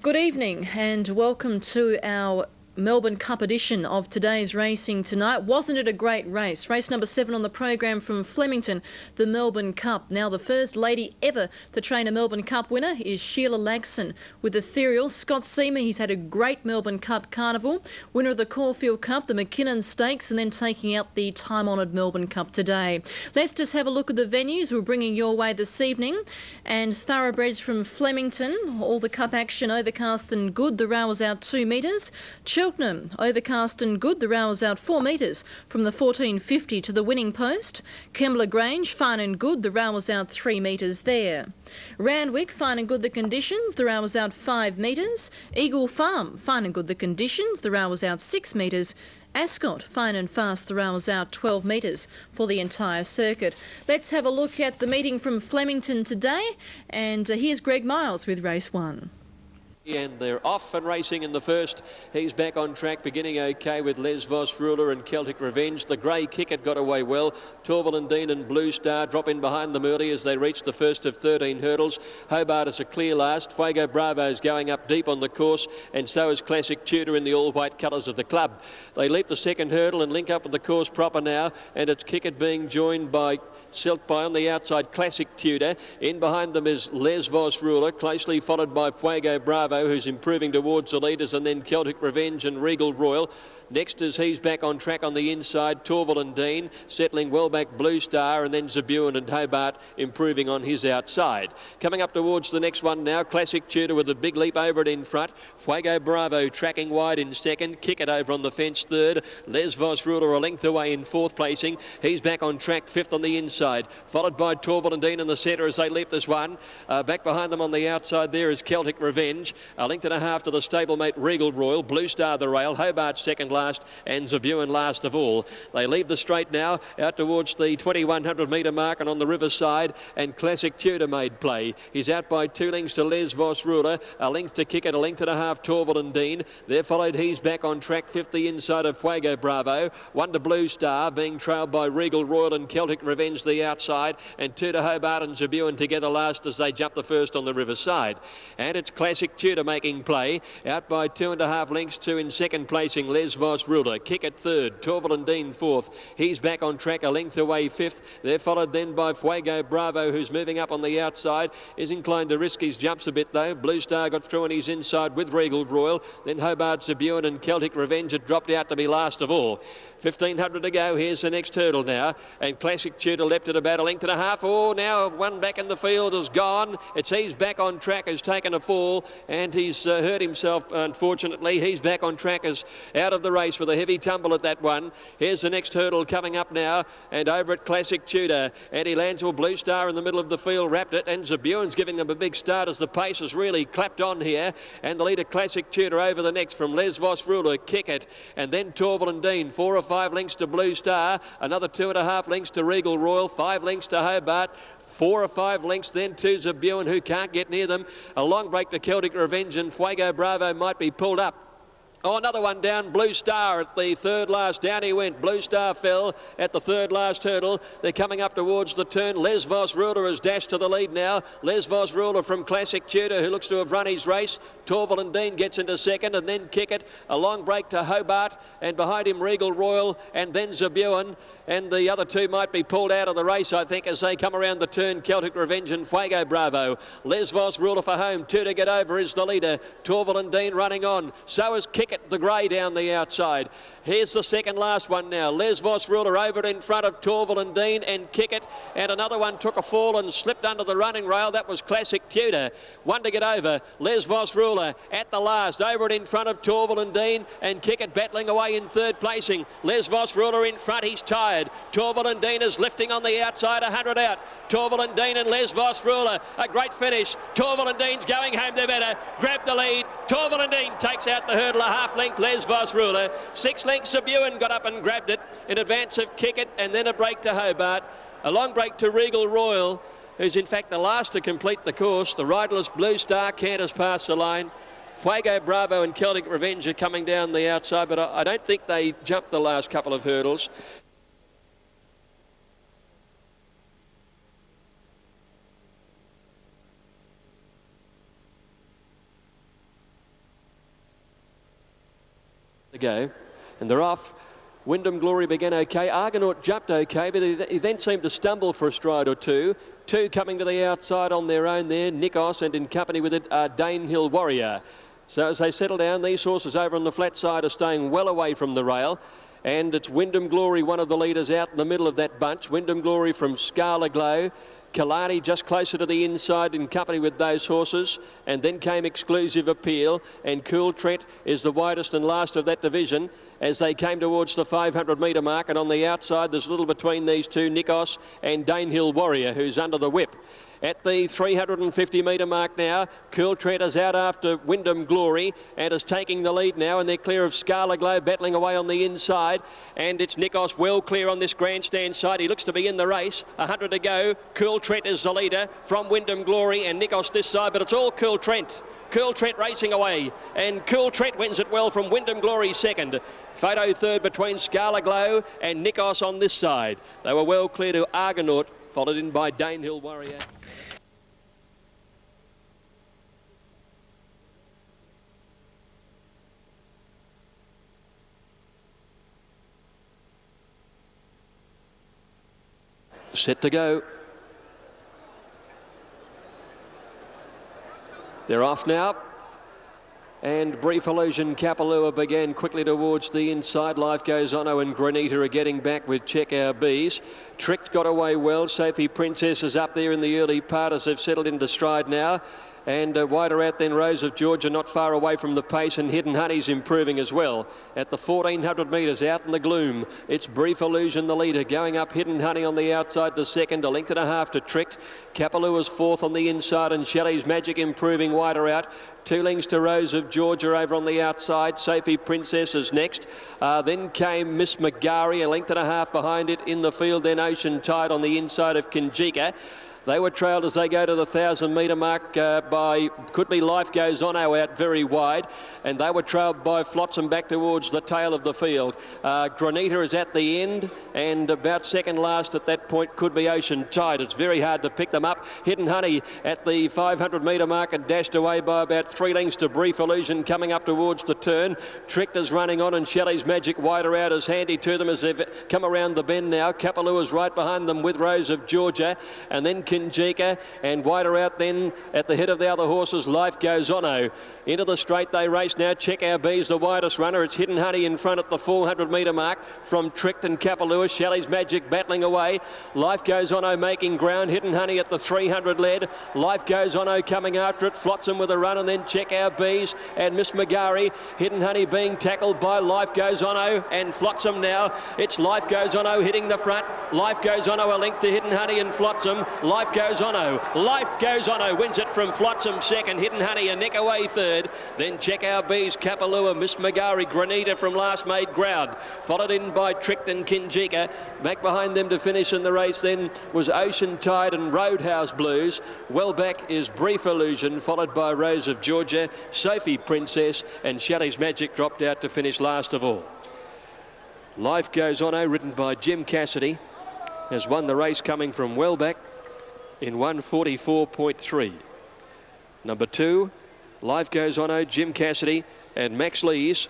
Good evening and welcome to our Melbourne Cup edition of today's racing tonight. Wasn't it a great race? Race number 7 on the program from Flemington, the Melbourne Cup. Now the first lady ever to train a Melbourne Cup winner is Sheila Lagson with Ethereal. Scott Seamer, he's had a great Melbourne Cup carnival. Winner of the Caulfield Cup, the McKinnon Stakes, and then taking out the time-honoured Melbourne Cup today. Let's just have a look at the venues we're bringing your way this evening. And thoroughbreds from Flemington, all the cup action overcast and good. The rail was out 2 metres. Cheltenham, overcast and good. The rail was out 4 metres from the 1450 to the winning post. Kembla Grange, fine and good. The rail was out 3 metres there. Randwick, fine and good the conditions. The rail was out 5 metres. Eagle Farm, fine and good the conditions. The rail was out 6 metres. Ascot, fine and fast, the rail was out 12 metres for the entire circuit. Let's have a look at the meeting from Flemington today, and here's Greg Miles with race 1. And they're off and racing in the first. He's back on track, beginning okay with Les Vos Ruler and Celtic Revenge. The grey Kicket got away well. Torval Dean and Blue Star drop in behind them early as they reach the first of 13 hurdles. Hobart is a clear last. Fuego Bravo is going up deep on the course, and so is Classic Tudor in the all-white colours of the club. They leap the second hurdle and link up with the course proper now, and it's Kicket being joined by Silk by on the outside, Classic Tudor. In behind them is Les Vos Ruler, closely followed by Fuego Bravo, who's improving towards the leaders, and then Celtic Revenge and Regal Royal. Next is He's Back on Track on the inside, Torval and Dean, settling well back Blue Star, and then Zabuan and Hobart improving on his outside. Coming up towards the next one now, Classic Tudor with a big leap over it in front. Fuego Bravo tracking wide in second. Kick it over on the fence third. Les Vos Ruler a length away in fourth placing. He's Back on Track fifth on the inside, followed by Torval and Dean in the centre as they leap this one. Back behind them on the outside there is Celtic Revenge. A length and a half to the stablemate Regal Royal. Blue Star the rail. Hobart second last, and Zabuan last of all. They leave the straight now out towards the 2100 metre mark and on the riverside, and Classic Tudor made play. He's out by 2 lengths to Les Vos Ruler, a length to Kick it, a length and a half Torval and Dean. There followed He's Back on Track fifth the inside of Fuego Bravo, 1 to Blue Star being trailed by Regal Royal and Celtic Revenge the outside, and 2 to Hobart and Zabuan together last as they jump the first on the riverside. And it's Classic Tudor making play out by 2.5 lengths to in second placing Les Vos Ruler. Kick it third, Torval and Dean fourth. He's Back on Track a length away fifth. They're followed then by Fuego Bravo, who's moving up on the outside, is inclined to risk his jumps a bit though. Blue Star got through on his inside with Regal Royal. Then Hobart, Zabuan and Celtic Revenge had dropped out to be last of all. 1500 to go. Here's the next hurdle now, and Classic Tudor left it about a length and a half. Oh, now one back in the field is gone. It's He's Back on Track has taken a fall, and he's hurt himself unfortunately. He's Back on Track is out of the race with a heavy tumble at that one. Here's the next hurdle coming up now, and over at Classic Tudor, Eddie Lansell, Blue Star in the middle of the field wrapped it, and Zabuan's giving them a big start as the pace has really clapped on here, and the leader Classic Tudor over the next from Les Vos Ruler, Kick it, and then Torval and Dean, 4 or 5 lengths to Blue Star, another 2.5 lengths to Regal Royal, 5 lengths to Hobart, 4 or 5 lengths then to Zabuan, who can't get near them. A long break to Celtic Revenge, and Fuego Bravo might be pulled up. Oh, another one down, Blue Star at the third last. Down he went. Blue Star fell at the third last hurdle. They're coming up towards the turn. Les Vos Ruler has dashed to the lead now. Les Vos Ruler from Classic Tudor, who looks to have run his race. Torval and Dean gets into second, and then Kick it. A long break to Hobart, and behind him Regal Royal, and then Zabuan. And the other two might be pulled out of the race, I think, as they come around the turn. Celtic Revenge and Fuego Bravo. Les Vos Ruler for home. 2 to get over is the leader. Torval and Dean running on. So is Kick it, the grey down the outside. Here's the second last one now. Les Vos Ruler over in front of Torval and Dean, and Kick it. And another one took a fall and slipped under the running rail. That was Classic Tudor. 1 to get over. Les Vos Ruler at the last. Over it in front of Torval and Dean, and Kick it battling away in third placing. Les Vos Ruler in front. He's tired. Torval and Dean is lifting on the outside, 100 out. Torval and Dean and Les Vos Ruler, a great finish. Torval and Dean's going home the better. Grab the lead. Torval and Dean takes out the hurdle, a half length Les Vos Ruler. 6 lengths Zabuan got up and grabbed it in advance of Kick it, and then a break to Hobart. A long break to Regal Royal, who's in fact the last to complete the course. The riderless Blue Star can't has passed the line. Fuego Bravo and Celtic Revenge are coming down the outside, but I don't think they jumped the last couple of hurdles. go. And they're off. Wyndham Glory began okay. Argonaut jumped okay, but he then seemed to stumble for a stride or two. Two coming to the outside on their own there, Nikos, and in company with it Danehill Warrior. So as they settle down, these horses over on the flat side are staying well away from the rail. And it's Wyndham Glory, one of the leaders, out in the middle of that bunch. Wyndham Glory from Scala Glow. Kalani just closer to the inside in company with those horses, and then came Exclusive Appeal, and Cool Trent is the widest and last of that division as they came towards the 500 metre mark, and on the outside there's little between these two, Nikos and Danehill Warrior, who's under the whip. At the 350 metre mark now, Cool Trent is out after Wyndham Glory and is taking the lead now, and they're clear of Scala Glow battling away on the inside, and it's Nikos well clear on this grandstand side. He looks to be in the race. 100 to go. Cool Trent is the leader from Wyndham Glory and Nikos this side, but it's all Cool Trent. Cool Trent racing away, and Cool Trent wins it well from Wyndham Glory second. Photo third between Scala Glow and Nikos on this side. They were well clear to Argonaut, followed in by Danehill Warrior. Set to go. They're off now. And Brief Illusion Kapalua began quickly towards the inside. Life Goes On and Granita are getting back with Check Our Bees. Tricked got away well. Sophie Princess is up there in the early part as they've settled into stride now. And wider out then Rose of Georgia, not far away from the pace, and Hidden Honey's improving as well. At the 1400 metres out in the gloom, it's Brief Illusion the leader, going up Hidden Honey on the outside to second, a length and a half to Tricked. Kapalua's fourth on the inside, and Shelley's Magic improving wider out. 2 lengths to Rose of Georgia over on the outside. Sophie Princess is next. Then came Miss McGarry, a length and a half behind it in the field. Then Ocean Tide on the inside of Kinjika. They were trailed as they go to the 1,000 metre mark by, could be Life Goes On out very wide, and they were trailed by Flotsam back towards the tail of the field. Granita is at the end, and about second last at that point could be Ocean Tide. It's very hard to pick them up. Hidden Honey at the 500 metre mark and dashed away by about 3 lengths to Brief Illusion coming up towards the turn. Tricked is running on, and Shelley's Magic wider out is handy to them as they've come around the bend now. Kapalua's right behind them with Rose of Georgia, and then Kinjika, and wider out then at the head of the other horses, Life Goes On. Into the straight they race now. Check Our Bees, the widest runner. It's Hidden Honey in front at the 400 metre mark from Tricked and Kapalua. Shelley's Magic battling away. Life Goes On making ground. Hidden Honey at the 300 lead. Life Goes On coming after it. Flotsam with a run, and then Check Our Bees and Miss McGarry. Hidden Honey being tackled by Life Goes On and Flotsam now. It's Life Goes On hitting the front. Life Goes On a length to Hidden Honey and Flotsam. Life Goes On. Life Goes On wins it from Flotsam second. Hidden Honey a neck away third. Then Check Our Bees, Kapalua, Miss McGarry, Granita from last made ground. Followed in by Tricked and Kinjika. Back behind them to finish in the race then was Ocean Tide and Roadhouse Blues. Well back is Brief Illusion, followed by Rose of Georgia, Sophie Princess, and Shelley's Magic dropped out to finish last of all. Life Goes On, written by Jim Cassidy, has won the race coming from well back in 1:44.3. Number 2, Life Goes On, Jim Cassidy and Max Lees.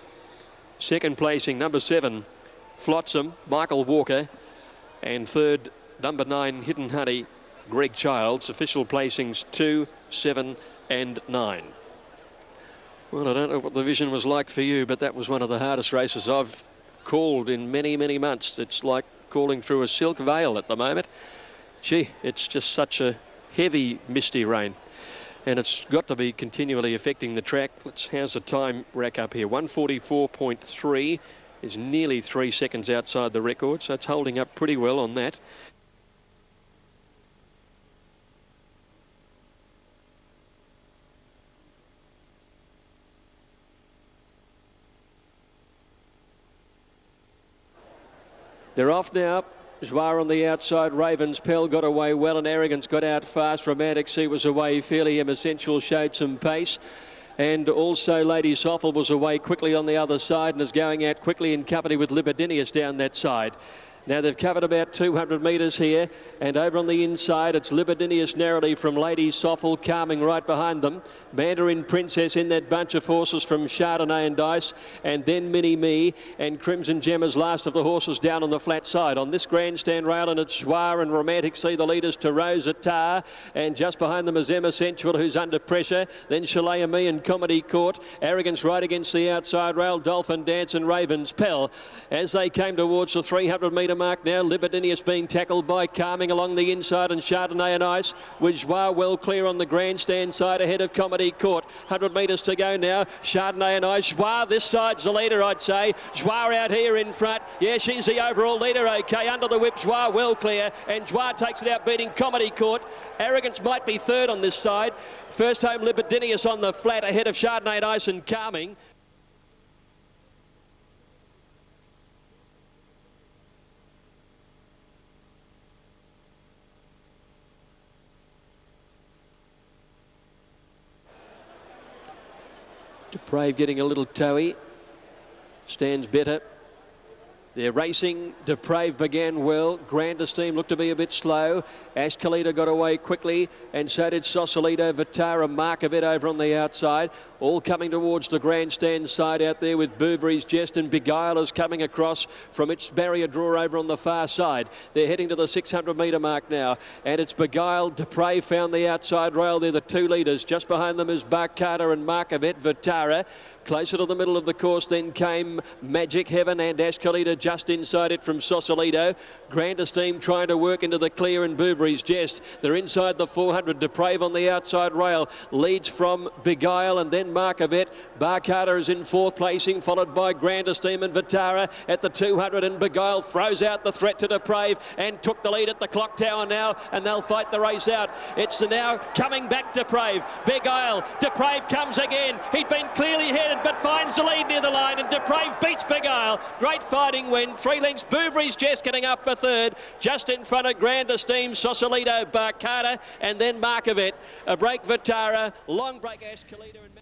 Second placing, number 7, Flotsam, Michael Walker. And third, number 9, Hidden Honey, Greg Childs. Official placings 2, 7 and 9. Well, I don't know what the vision was like for you, but that was one of the hardest races I've called in many, many months. It's like calling through a silk veil at the moment. Gee, it's just such a heavy, misty rain. And it's got to be continually affecting the track. How's the time rack up here? 1:44.3 is nearly 3 seconds outside the record, so it's holding up pretty well on that. They're off now. Joie on the outside, Raven's Pell got away well, and Arrogance got out fast. Romantic Sea was away fairly. Essential showed some pace. And also Lady Soffel was away quickly on the other side and is going out quickly in company with Libidinius down that side. Now they've covered about 200 metres here, and over on the inside it's Libidinius narrowly from Lady Soffel, Calming right behind them. Mandarin Princess in that bunch of horses from Chardonnay and Dice, and then Mini Me and Crimson Gemma's last of the horses down on the flat side. On this grandstand rail, and it's Joie and Romantic see the leaders to Rosa Tar, and just behind them is Emma Sensual, who's under pressure. Then Shalaya Me and Comedy Court. Arrogance right against the outside rail. Dolphin Dance and Ravens Pell. As they came towards the 300 metre mark now, Libidinius being tackled by Calming along the inside, and Chardonnay and Ice with Joie well clear on the grandstand side ahead of Comedy Court. 100 metres to go now. Chardonnay and Ice. Joie this side's the leader, I'd say. Joie out here in front. Yeah, she's the overall leader. Okay, under the whip, Joie well clear, and Joie takes it out, beating Comedy Court. Arrogance might be third on this side. First home Libidinius on the flat ahead of Chardonnay and Ice and Calming. Depraved getting a little toey. Stands better. They're racing. Depraved began well. Grand Esteem looked to be a bit slow. Ash Kalita got away quickly, and so did Sausalito, Vitara, Markovet over on the outside. All coming towards the grandstand side out there with Bouvery's Jest, and Beguile is coming across from its barrier draw over on the far side. They're heading to the 600 metre mark now, and it's Beguile. Depraved found the outside rail. They're the two leaders. Just behind them is Barcata and Markovet. Vitara. Closer to the middle of the course then came Magic Heaven and Ash Kalita just inside it from Sausalito. Grand Esteem trying to work into the clear, and Bouvery's Jest. They're inside the 400. Depraved on the outside rail. Leads from Beguile and then Markovet. Barcata is in fourth placing, followed by Grand Esteem and Vitara at the 200, and Beguile throws out the threat to Depraved and took the lead at the clock tower now, and they'll fight the race out. It's now coming back Depraved. Beguile. Depraved comes again. He'd been clearly headed but finds the lead near the line, and Depraved beats Beguile. Great fighting win. 3 lengths. Bouvery's Jest getting up for third. Just in front of Grand Esteem, Sausalito, Barcata, and then Markovet. A break Vitara. Long break Ash Kalita. And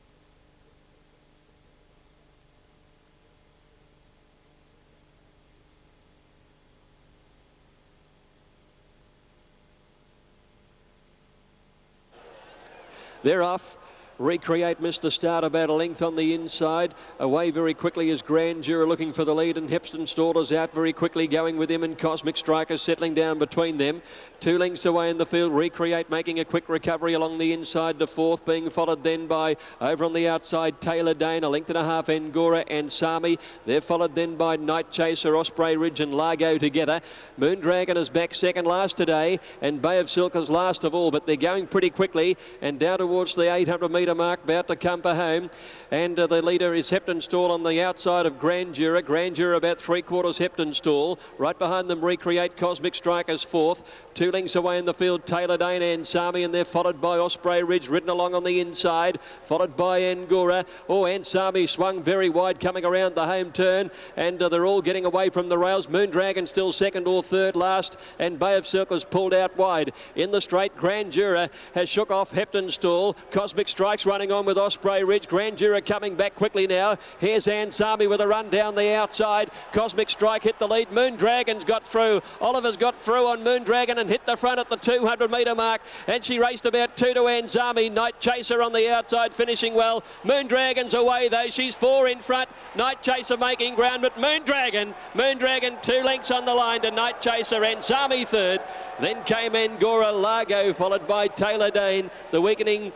they're off. Recreate Mr. Start about a length on the inside. Away very quickly is Grand Juror looking for the lead, and Hepston Stallers out very quickly going with him, and Cosmic Striker settling down between them. 2 lengths away in the field. Recreate making a quick recovery along the inside to fourth, being followed then by over on the outside Taylor Dane, a length and a half Angora and Sami. They're followed then by Night Chaser, Osprey Ridge and Largo together. Moondragon is back second last today, and Bay of Silk is last of all, but they're going pretty quickly and down towards the 800 metre mark, about to come for home. And the leader is Hepton Stall on the outside of Grand Juror. Grand Juror about 3/4 Hepton Stall. Right behind them Recreate, Cosmic Strikers fourth. 2 lengths away in the field Taylor Dane and Sami, and they're followed by Osprey Ridge ridden along on the inside, followed by Angora. Oh, and Sami swung very wide coming around the home turn, and they're all getting away from the rails. Moondragon still second or third last, and Bay of Silk has pulled out wide. In the straight, Grand Juror has shook off Hepton Stall. Cosmic Strikes running on with Osprey Ridge. Grand Juror coming back quickly now. Here's Ansami with a run down the outside. Cosmic Strike hit the lead. Moondragon's got through. Oliver's got through on Moondragon and hit the front at the 200 metre mark, and she raced about 2 to Ansami. Night Chaser on the outside finishing well. Moondragon's away though. She's 4 in front. Night Chaser making ground, but Moondragon 2 lengths on the line to Night Chaser. Ansami third. Then came Angora, Largo, followed by Taylor Dane. The weakening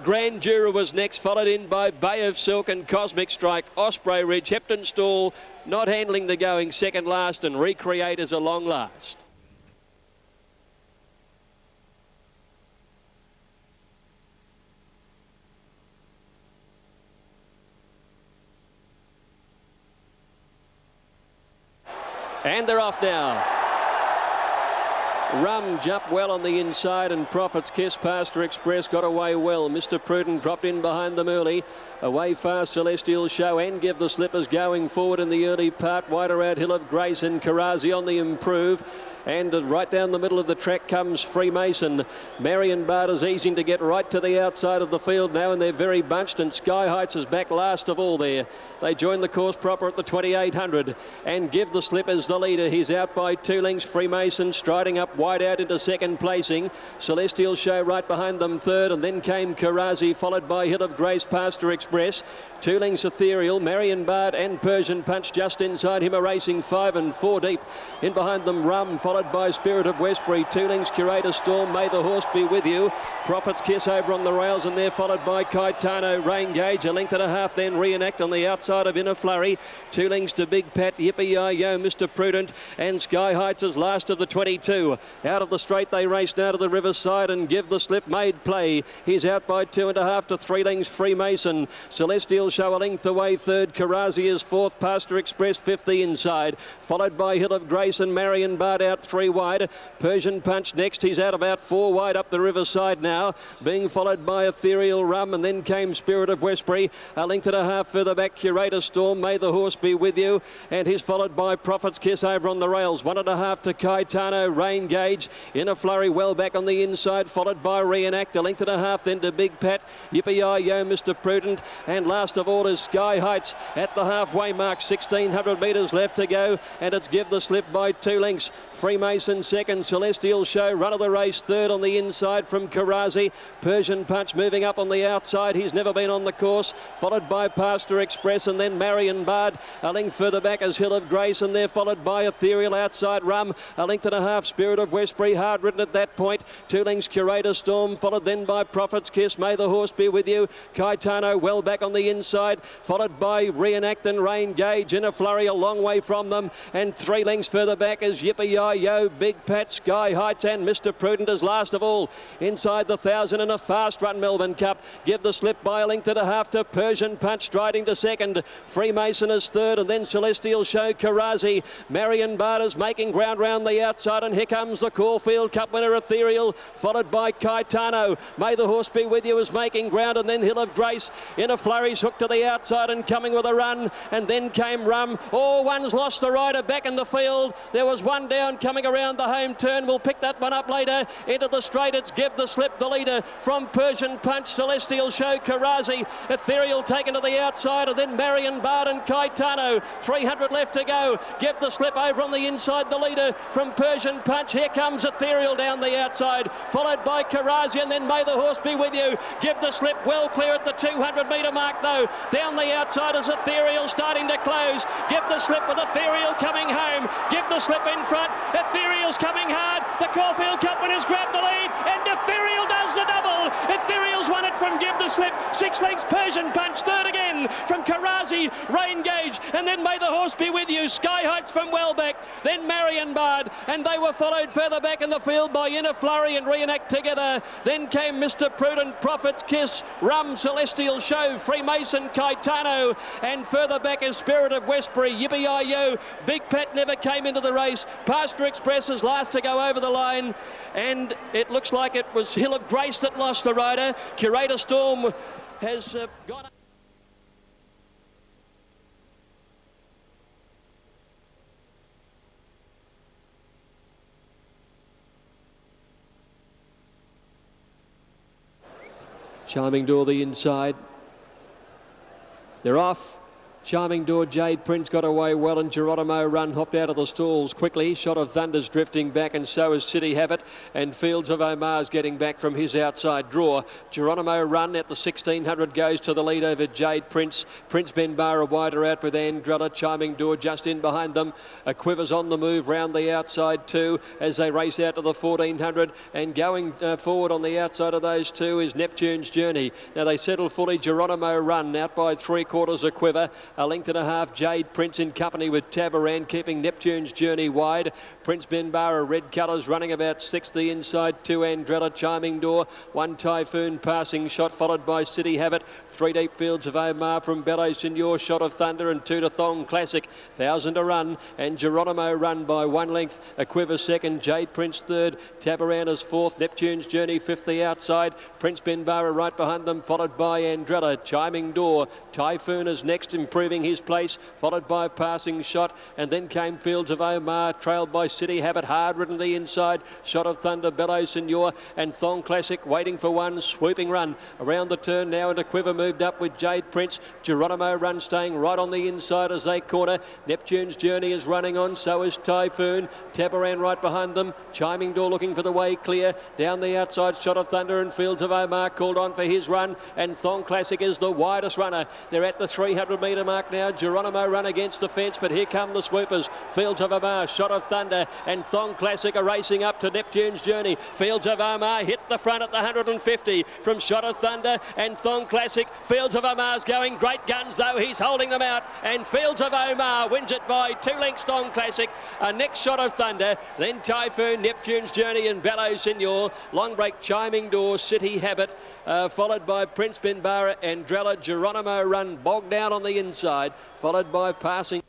Grand Juror was next, followed in by Bay of Silk and Cosmic Strike. Osprey Ridge, Hepton Stall not handling the going, second last, and Recreate is a long last. And they're off now. Rum jumped well on the inside, and Prophet's Kiss, Pastor Express got away well. Mr. Prudent dropped in behind them early. Away fast Celestial Show and Give the Slippers going forward in the early part. Wider out Hill of Grace and Karazi on the improve. And right down the middle of the track comes Freemason. Marion Bard is easing to get right to the outside of the field now, and they're very bunched, and Sky Heights is back last of all there. They join the course proper at the 2800, and Give the Slip as the leader. He's out by 2 lengths. Freemason striding up wide out into second placing. Celestial Show right behind them third, and then came Karazi, followed by Hill of Grace, Pastor Express. 2 lengths Ethereal, Marion Bard and Persian Punch just inside him are racing 5 and 4 deep. In behind them Rum, followed by Spirit of Westbury. 2 lengths Curator Storm, May the Horse Be With You. Prophet's Kiss over on the rails, and they're followed by Caetano, Rain Gauge, a length and a half, then Reenact on the outside of Inner Flurry. 2 lengths to Big Pat, Yippee-Yi-Yo, Mr. Prudent, and Sky Heights is last of the 22. Out of the straight they race now to the riverside, and Give the Slip made play. He's out by 2.5 to 3 lengths Freemason. Celestial Show a length away third. Karazi is fourth. Pastor Express fifth the inside, followed by Hill of Grace and Marion Bard out 3 wide. Persian Punch next. He's out about 4 wide up the riverside now, being followed by Ethereal Rum, and then came Spirit of Westbury. A length and a half further back Curator Storm, May the Horse Be With You, and he's followed by Prophet's Kiss over on the rails. 1.5 to Caetano, Rain Gauge. Inner Flurry well back on the inside, followed by Reenact. A length and a half then to Big Pat, Yippee-Yi-Yo, Mr. Prudent, and last of all is Sky Heights at the halfway mark. 1,600 metres left to go, and it's Give the Slip by 2 lengths. Freemason second, Celestial Show run of the race third on the inside from Karazi. Persian Punch moving up on the outside, he's never been on the course, followed by Pastor Express, and then Marion Bard. A length further back is Hill of Grace, and they're followed by Ethereal outside Rum. A length and a half Spirit of Westbury, hard ridden at that point. 2 lengths Curator Storm, followed then by Prophet's Kiss, May the Horse Be With You. Caetano well back on the inside, followed by Reenact and Rain Gauge. Inner Flurry a long way from them, and 3 lengths further back is Yippee-Yi-Yo, Big Pat, Sky Heights, and Mr. Prudent is last of all. Inside the 1,000 in a fast run Melbourne Cup. Give the Slip by a length and a half to Persian Punch, striding to second. Freemason is third, and then Celestial Show, Karazi. Marion Bard is making ground round the outside, and here comes the Caulfield Cup winner Ethereal, followed by Caetano. May the Horse Be With You is making ground, and then Hill of Grace. Inner Flurry's hooked to the outside and coming with a run, and then came Rum. Oh, one's lost the rider back in the field. There was one down coming around the home turn. We'll pick that one up later. Into the straight, it's Give the Slip, the leader from Persian Punch, Celestial Show, Karazi. Ethereal taken to the outside, and then Marion Bard and Caetano. 300 left to go. Give the Slip over on the inside, the leader from Persian Punch. Here comes Ethereal down the outside, followed by Karazi, and then May the Horse Be With You. Give the Slip well clear at the 200 metre mark though. Down the outside is Ethereal starting to close. Give the Slip with Ethereal coming home. Give the Slip in front. Ethereal's coming hard. The Caulfield Cup winners grab the lead, and Ethereal does the double. Ethereal's won it from Give the Slip. 6 lengths Persian Punch, third again from Karazi, Rain Gauge, and then May the Horse Be With You. Sky Heights from Wellbeck, then Marion Bard, and they were followed further back in the field by Inner Flurry and Reenact together. Then came Mr. Prudent, Prophet's Kiss, Rum, Celestial Show, Freemason, Caetano, and further back is Spirit of Westbury, Yippee-Yi-Yo. Big Pat never came into the race. Pastor Express is last to go over the line, and it looks like it was Hill of Grace that lost the rider. Curator Storm has gone. Charming Door the inside. They're off. Charming Door, Jade Prince got away well, and Geronimo Run hopped out of the stalls quickly. Shot of Thunder's drifting back, and so is City Habit, and Fields of Omar's getting back from his outside draw. Geronimo Run at the 1,600 goes to the lead over Jade Prince. Prince Benbara wider out with Andrella. Charming Door just in behind them. A Quiver's on the move round the outside too as they race out to the 1,400, and going forward on the outside of those two is Neptune's Journey. Now they settle fully. Geronimo Run out by 3/4 a Quiver. A length and a half, Jade Prince in company with Tabaran, keeping Neptune's Journey wide. Prince Benbara, red colours, running about 60 inside. 2 Andrella, Charming Door. 1 Typhoon passing shot, followed by City Habit. 3 deep Fields of Omar from Bello Signor, Shot of Thunder, and 2 to Thong Classic. 1,000 to run, and Geronimo Run by 1 length. A Quiver second, Jade Prince third. Tabaran is fourth. Neptune's Journey fifth the outside. Prince Benbara right behind them, followed by Andrella. Chiming Door. Typhoon is next, improved proving his place, followed by Passing Shot, and then came Fields of Omar, trailed by City Habit, hard ridden the inside, Shot of Thunder, Bellow Senor, and Thong Classic waiting for one swooping run. Around the turn now, and a Quiver moved up with Jade Prince. Geronimo Run staying right on the inside as they corner. Neptune's Journey is running on, so is Typhoon. Tabaran right behind them. Chiming Door looking for the way clear. Down the outside, Shot of Thunder and Fields of Omar called on for his run, and Thong Classic is the widest runner. They're at the 300 metre mark now. Geronimo Run against the fence, but here come the swoopers. Fields of Omar, Shot of Thunder, and Thong Classic are racing up to Neptune's Journey. Fields of Omar hit the front at the 150 from Shot of Thunder and Thong Classic. Fields of Omar's going great guns though. He's holding them out, and Fields of Omar wins it by 2 lengths. Thong Classic, next Shot of Thunder, then Typhoon, Neptune's Journey and Bellow Senor. Long break, Chiming Door, City Habit, followed by Prince Benbara and Drella. Geronimo Run bogged down on the inside, followed by Passing.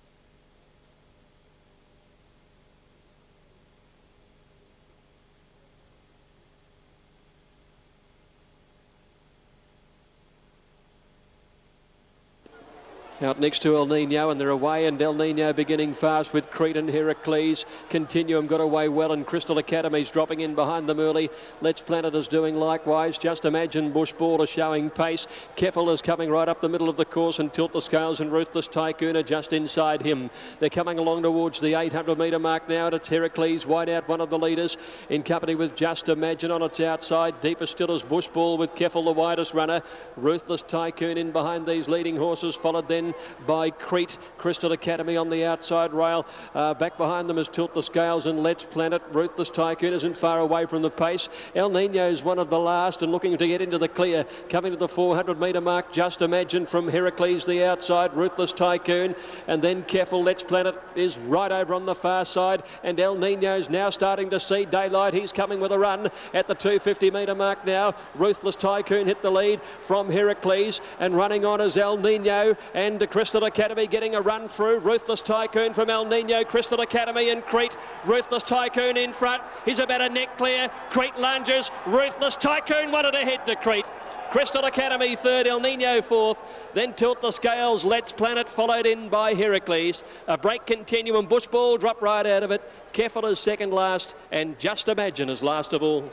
Out next to El Nino, and they're away, and El Nino beginning fast with Cretan Heracles. Continuum got away well, and Crystal Academy's dropping in behind them early. Let's Planet is doing likewise. Just Imagine Bush Ball is showing pace. Keffel is coming right up the middle of the course, and Tilt the Scales and Ruthless Tycoon are just inside him. They're coming along towards the 800 metre mark now, and it's Heracles wide out, one of the leaders, in company with Just Imagine on its outside. Deeper still is Bush Ball with Keffel the widest runner. Ruthless Tycoon in behind these leading horses, followed then by Crete. Crystal Academy on the outside rail. Back behind them is Tilt the Scales and Let's Planet. Ruthless Tycoon isn't far away from the pace. El Nino is one of the last and looking to get into the clear. Coming to the 400 metre mark, Just Imagine from Heracles the outside. Ruthless Tycoon, and then Keffel. Let's Planet is right over on the far side, and El Nino's now starting to see daylight. He's coming with a run at the 250 metre mark now. Ruthless Tycoon hit the lead from Heracles, and running on is El Nino and the Crystal Academy getting a run through. Ruthless Tycoon from El Nino, Crystal Academy and Crete. Ruthless Tycoon in front. He's about a neck clear. Crete lunges. Ruthless Tycoon wanted to head to Crete. Crystal Academy third, El Nino fourth, then Tilt the Scales, Let's Planet, followed in by Heracles. A break Continuum, Bush Ball dropped right out of it. Keffel is second last, and Just Imagine is last of all.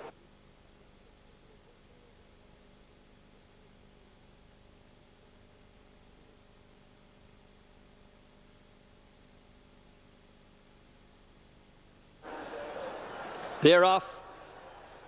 They're off,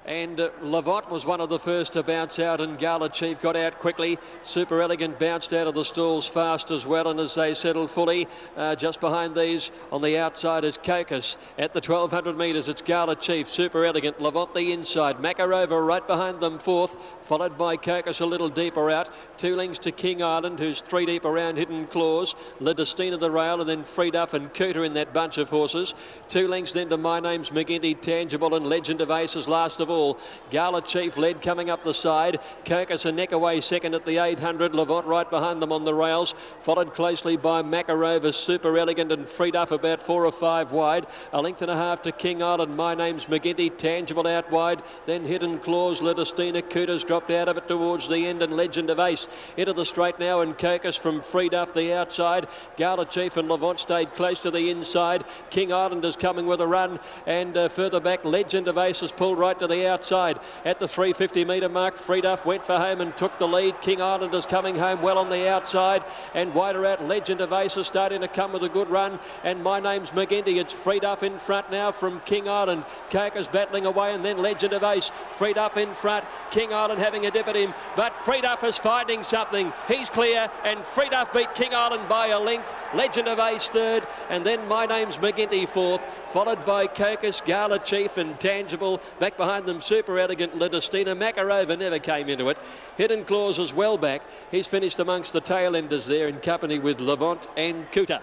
and Levant was one of the first to bounce out, and Gala Chief got out quickly. Super Elegant bounced out of the stalls fast as well, and as they settle fully, just behind these on the outside is Cocos. At the 1200 metres, it's Gala Chief, Super Elegant, Levant the inside, Makarova right behind them fourth, followed by Cocos a little deeper out. 2 lengths to King Island, who's 3 deep around Hidden Claws. Le Destina the rail, and then Frieduff and Cooter in that bunch of horses. 2 lengths then to My Name's McGinty, Tangible, and Legend of Aces last of all. Gala Chief led coming up the side. Cocos a neck away second at the 800. Levant right behind them on the rails, followed closely by Makarova, Super Elegant, and Frieduff about 4 or 5 wide. A length and a half to King Island, My Name's McGinty, Tangible out wide. Then Hidden Claws, Le Destina, Cooter's dropped out of it towards the end, and Legend of Ace into the straight now, and Cocos from Frieduff the outside. Gala Chief and Levant stayed close to the inside. King Island is coming with a run, and further back Legend of Ace has pulled right to the outside. At the 350 metre mark, Frieduff went for home and took the lead. King Island is coming home well on the outside, and wider out Legend of Ace is starting to come with a good run, and My Name's McGinty. It's Frieduff in front now from King Island. Cocos battling away, and then Legend of Ace. Frieduff in front, King Island having a dip at him, but Frieduff is finding something. He's clear, and Frieduff beat King Island by a length. Legend of Ace third, and then My Name's McGinty fourth, followed by Cocos, Gala Chief and Tangible. Back behind them, Super Elegant, Le Destina. Makarova never came into it. Hidden Claws is well back. He's finished amongst the tail enders there in company with Levant and Cooter.